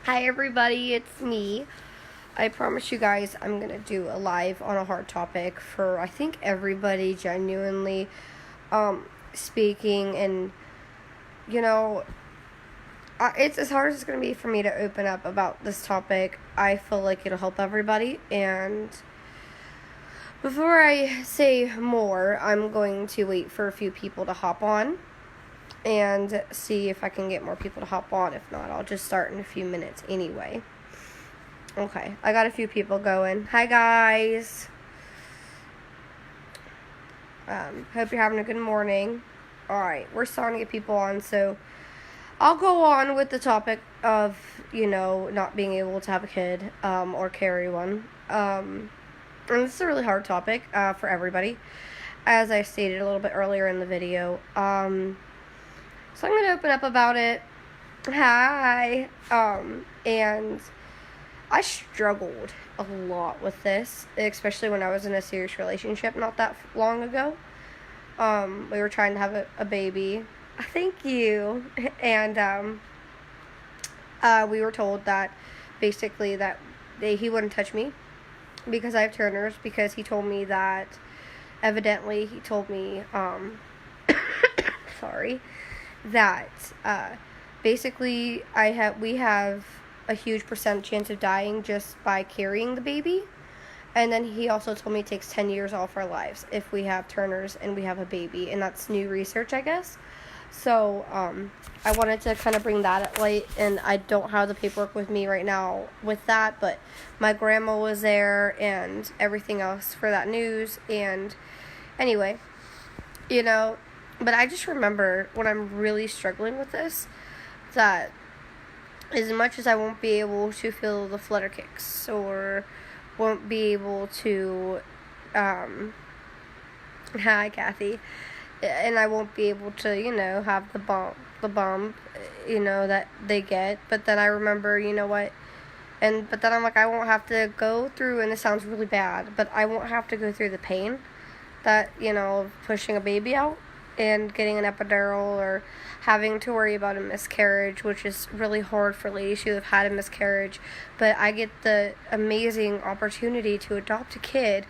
Hi everybody, it's me. I promise you guys I'm going to do a live on a hard topic for I think everybody genuinely speaking, and you know, it's as hard as it's going to be for me to open up about this topic. I feel like it'll help everybody, and before I say more, I'm going to wait for a few people to hop on and see if I can get more people to hop on. If not, I'll just start in a few minutes anyway. Okay, I got a few people going. Hi guys. Hope you're having a good morning. Alright, we're starting to get people on, so I'll go on with the topic of, not being able to have a kid, or carry one. And this is a really hard topic, for everybody, as I stated a little bit earlier in the video. So I'm going to open up about it. Hi. And I struggled a lot with this, especially when I was in a serious relationship not that long ago. We were trying to have a baby. Thank you. And we were told that basically that he wouldn't touch me because I have Turners, because he told me that evidently he told me sorry, that basically we have a huge percent chance of dying just by carrying the baby. And then he also told me it takes 10 years off our lives if we have Turners and we have a baby, and that's new research, I guess. So I wanted to kind of bring that at light, and I don't have the paperwork with me right now with that, but my grandma was there and everything else for that news. And anyway, but I just remember when I'm really struggling with this, that as much as I won't be able to feel the flutter kicks, or won't be able to, hi Kathy, and I won't be able to, have the bump, that they get, but then I remember, but then I'm like, I won't have to go through, and this sounds really bad, but I won't have to go through the pain that, of pushing a baby out and getting an epidural, or having to worry about a miscarriage, which is really hard for ladies who have had a miscarriage. But I get the amazing opportunity to adopt a kid,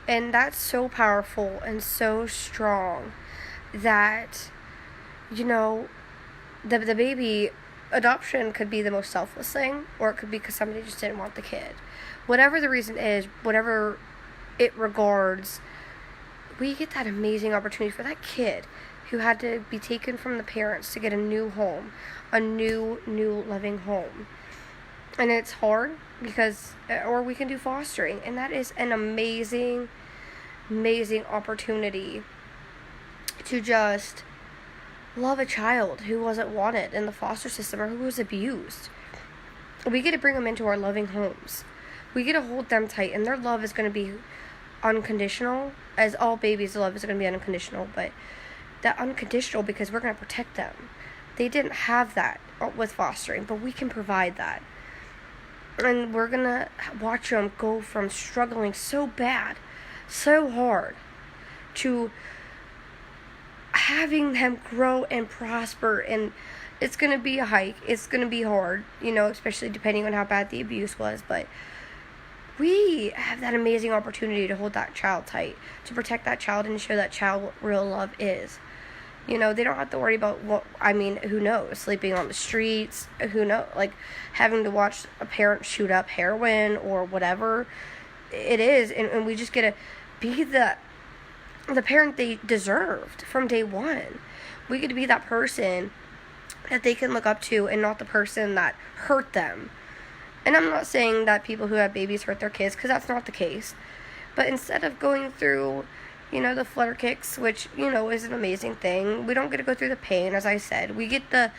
and that's so powerful and so strong that, the baby adoption could be the most selfless thing, or it could be because somebody just didn't want the kid. Whatever the reason is, whatever it regards, we get that amazing opportunity for that kid who had to be taken from the parents to get a new home, a new loving home. And it's hard because, or we can do fostering, and that is an amazing opportunity to just love a child who wasn't wanted in the foster system, or who was abused. We get to bring them into our loving homes. We get to hold them tight, and their love is going to be unconditional, as all babies' love is going to be unconditional, but that unconditional because we're going to protect them. They didn't have that with fostering, but we can provide that. And we're going to watch them go from struggling so bad, so hard, to having them grow and prosper. And it's going to be a hike. It's going to be hard, especially depending on how bad the abuse was, but we have that amazing opportunity to hold that child tight, to protect that child and show that child what real love is. They don't have to worry about who knows, sleeping on the streets, who knows, like having to watch a parent shoot up heroin or whatever it is, and we just get to be the parent they deserved from day one. We get to be that person that they can look up to, and not the person that hurt them. And I'm not saying that people who have babies hurt their kids, because that's not the case. But instead of going through, the flutter kicks, which, is an amazing thing, we don't get to go through the pain, as I said. We get the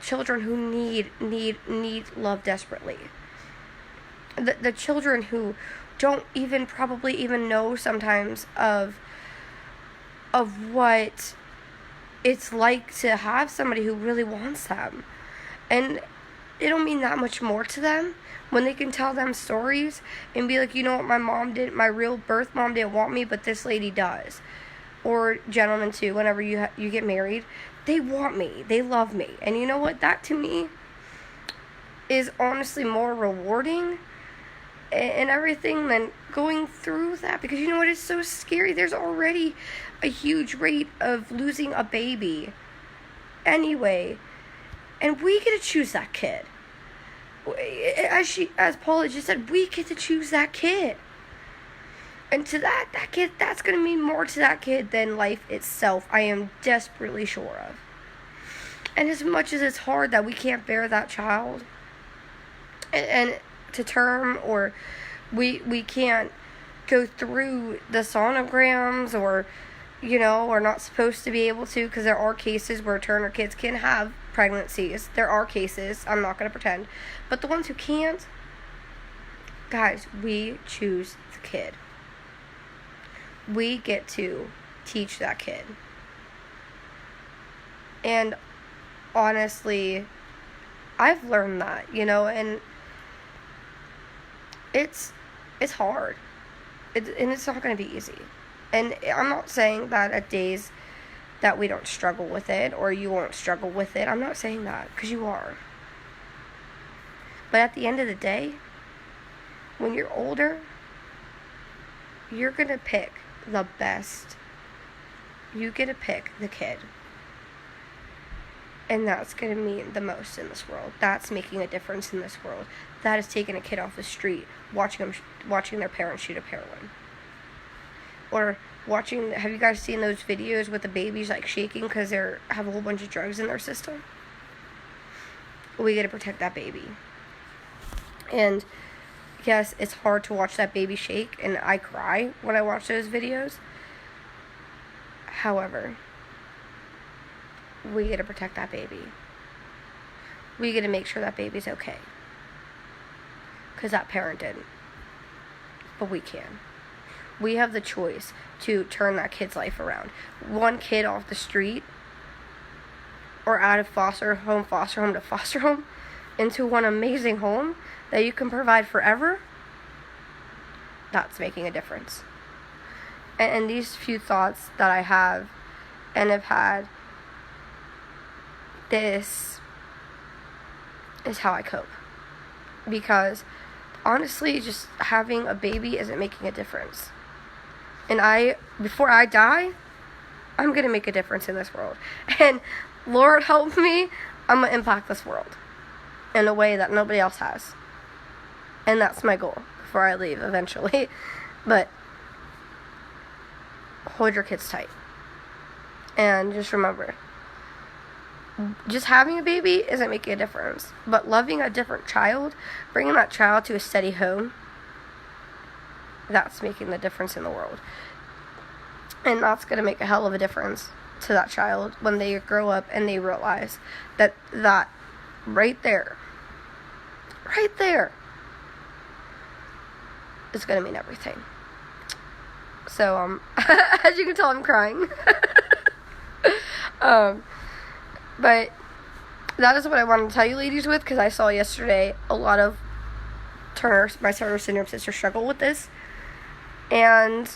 children who need love desperately. The children who don't probably even know sometimes of what it's like to have somebody who really wants them. And it'll mean that much more to them when they can tell them stories and be like, what, my real birth mom didn't want me, but this lady does. Or gentlemen too, whenever you get married, they want me, they love me. And you know what, that to me is honestly more rewarding and everything than going through that, because you know what, it's so scary. There's already a huge rate of losing a baby anyway, and we get to choose that kid. As Paula just said, we get to choose that kid. And to that kid, that's going to mean more to that kid than life itself, I am desperately sure of. And as much as it's hard that we can't bear that child and to term, or we can't go through the sonograms, or, you know, we're not supposed to be able to, because there are cases where Turner kids can have pregnancies. There are cases, I'm not going to pretend. But the ones who can't, guys, we choose the kid. We get to teach that kid. And honestly, I've learned that, you know, and it's hard. And it's not going to be easy. And I'm not saying that at days that we don't struggle with it, or you won't struggle with it. I'm not saying that, because you are. But at the end of the day, when you're older, you're going to pick the best. You get to pick the kid. And that's going to mean the most in this world. That's making a difference in this world. That is taking a kid off the street, watching their parents shoot up heroin. Or have you guys seen those videos with the babies like shaking because they have a whole bunch of drugs in their system? We got to protect that baby. And yes, it's hard to watch that baby shake, and I cry when I watch those videos. However, we got to protect that baby. We got to make sure that baby's okay. Because that parent didn't. But we can. We have the choice to turn that kid's life around. One kid off the street, or out of foster home to foster home, into one amazing home that you can provide forever, that's making a difference. And these few thoughts that I have and have had, this is how I cope. Because honestly, just having a baby isn't making a difference. And before I die, I'm going to make a difference in this world. And Lord help me, I'm going to impact this world in a way that nobody else has. And that's my goal before I leave eventually. But hold your kids tight. And just remember, just having a baby isn't making a difference. But loving a different child, bringing that child to a steady home, that's making the difference in the world. And that's going to make a hell of a difference to that child when they grow up and they realize that right there is going to mean everything. So, as you can tell, I'm crying. But that is what I wanted to tell you ladies with, because I saw yesterday a lot of my Turner syndrome sisters struggle with this. And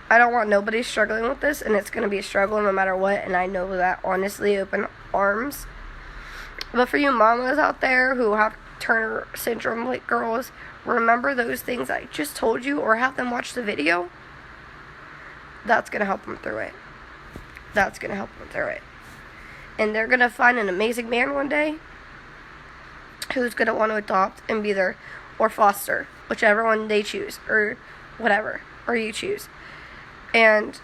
I don't want nobody struggling with this, and it's going to be a struggle no matter what, and I know that, honestly, open arms. But for you mamas out there who have Turner syndrome, like girls, remember those things I just told you, or have them watch the video. That's going to help them through it. And they're going to find an amazing man one day who's going to want to adopt and be there, or foster, whichever one they choose, or whatever, or you choose. And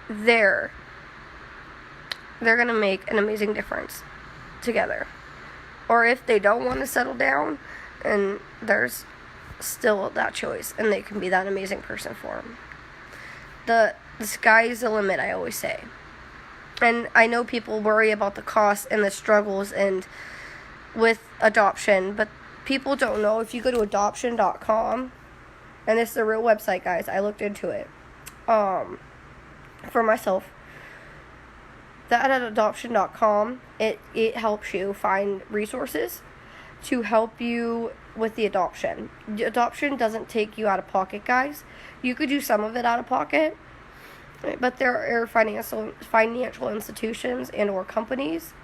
they're going to make an amazing difference together. Or if they don't want to settle down, and there's still that choice, and they can be that amazing person for them. The sky is the limit, I always say. And I know people worry about the cost and the struggles and with adoption, but people don't know. If you go to adoption.com, and this is a real website, guys, I looked into it for myself. That at adoption.com, it helps you find resources to help you with the adoption. Adoption doesn't take you out of pocket, guys. You could do some of it out of pocket, but there are financial institutions and or companies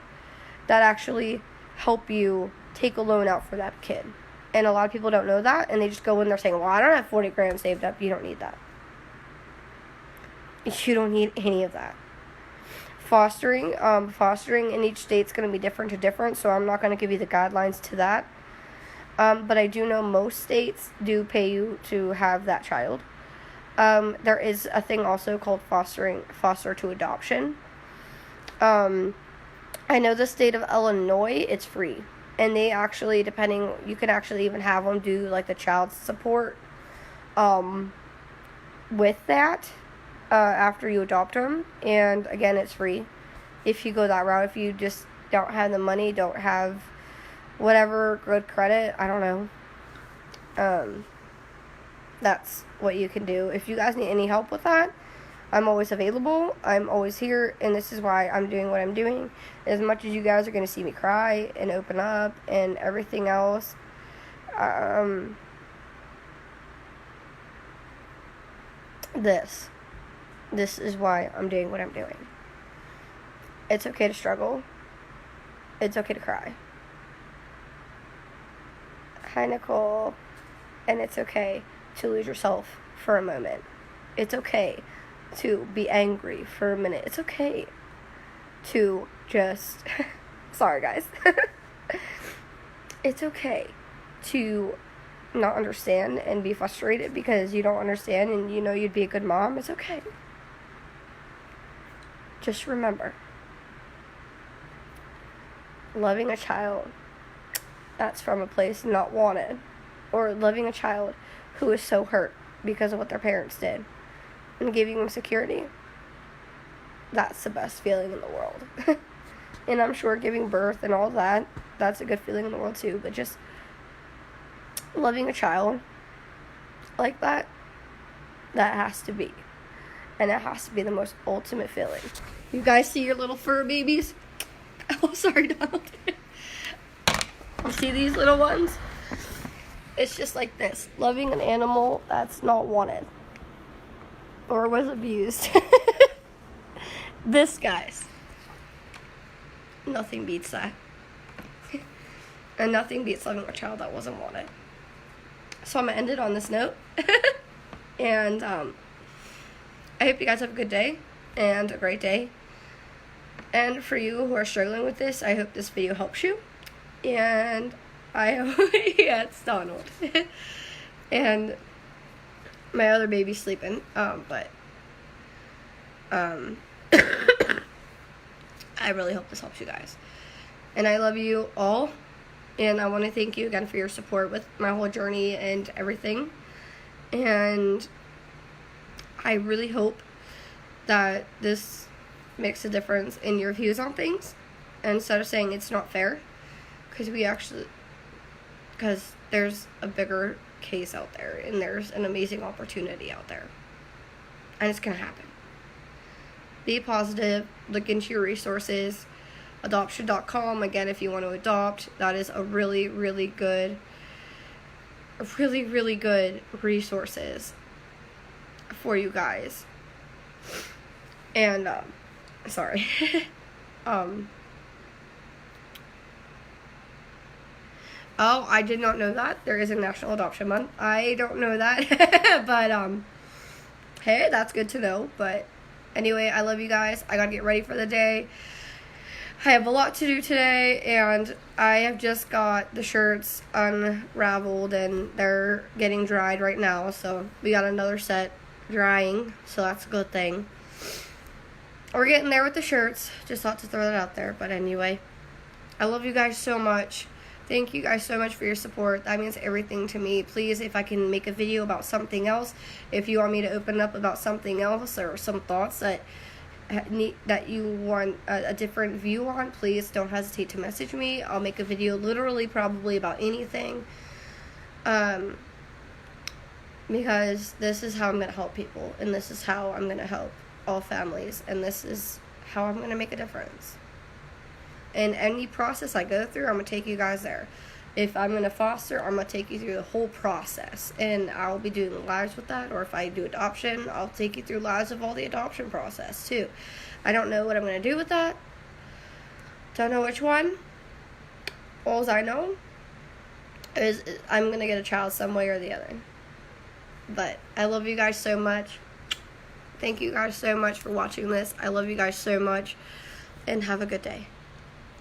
that actually help you take a loan out for that kid. And a lot of people don't know that, and they just go in there saying, well, I don't have 40 grand saved up. You don't need that. You don't need any of that. Fostering in each state's going to be different, so I'm not going to give you the guidelines to that. But I do know most states do pay you to have that child. There is a thing also called foster to adoption. I know the state of Illinois, it's free. And they actually, you can actually even have them do, like, the child support, with that, after you adopt them. And, again, it's free if you go that route. If you just don't have the money, don't have whatever good credit, I don't know. That's what you can do. If you guys need any help with that, I'm always available. I'm always here, and this is why I'm doing what I'm doing. As much as you guys are going to see me cry and open up and everything else, this is why I'm doing what I'm doing. It's okay to struggle. It's okay to cry. Hi, Nicole. And it's okay to lose yourself for a moment. It's okay to be angry for a minute. It's okay to just... Sorry, guys. It's okay to not understand and be frustrated because you don't understand and you know you'd be a good mom. It's okay. Just remember, loving a child that's from a place not wanted, or loving a child who is so hurt because of what their parents did, and giving them security, that's the best feeling in the world. And I'm sure giving birth and all that, that's a good feeling in the world too, but just loving a child like that has to be. And it has to be the most ultimate feeling. You guys see your little fur babies? Oh, sorry, Donald. You see these little ones? It's just like this. Loving an animal that's not wanted. Or was abused. This, guys. Nothing beats that. And nothing beats loving a child that wasn't wanted. So I'm going to end it on this note. And I hope you guys have a good day and a great day. And for you who are struggling with this, I hope this video helps you. And I hope... yeah, it's Donald. And my other baby's sleeping. But I really hope this helps you guys. And I love you all. And I want to thank you again for your support with my whole journey and everything. And I really hope that this makes a difference in your views on things. Instead of saying it's not fair. Because there's a bigger case out there. And there's an amazing opportunity out there. And it's going to happen. Be positive. Look into your resources. Adoption.com, again, if you want to adopt, that is a really, really good resources for you guys. And, sorry. Oh, I did not know that. There is a National Adoption Month. I don't know that. But, hey, that's good to know. But, anyway, I love you guys. I gotta get ready for the day. I have a lot to do today, and I have just got the shirts unraveled, and they're getting dried right now, so we got another set drying, so that's a good thing. We're getting there with the shirts, just thought to throw that out there, but anyway, I love you guys so much. Thank you guys so much for your support. That means everything to me. Please, if I can make a video about something else, if you want me to open up about something else, or some thoughts that you want a different view on, please don't hesitate to message me. I'll make a video literally probably about anything, because this is how I'm going to help people, and this is how I'm going to help all families, and this is how I'm going to make a difference. And any process I go through, I'm going to take you guys there. If I'm going to foster, I'm going to take you through the whole process, and I'll be doing lives with that. Or if I do adoption, I'll take you through lives of all the adoption process too. I don't know what I'm going to do with that. Don't know which one, All I know is I'm going to get a child some way or the other. But I love you guys so much. Thank you guys so much for watching this. I love you guys so much. And have a good day.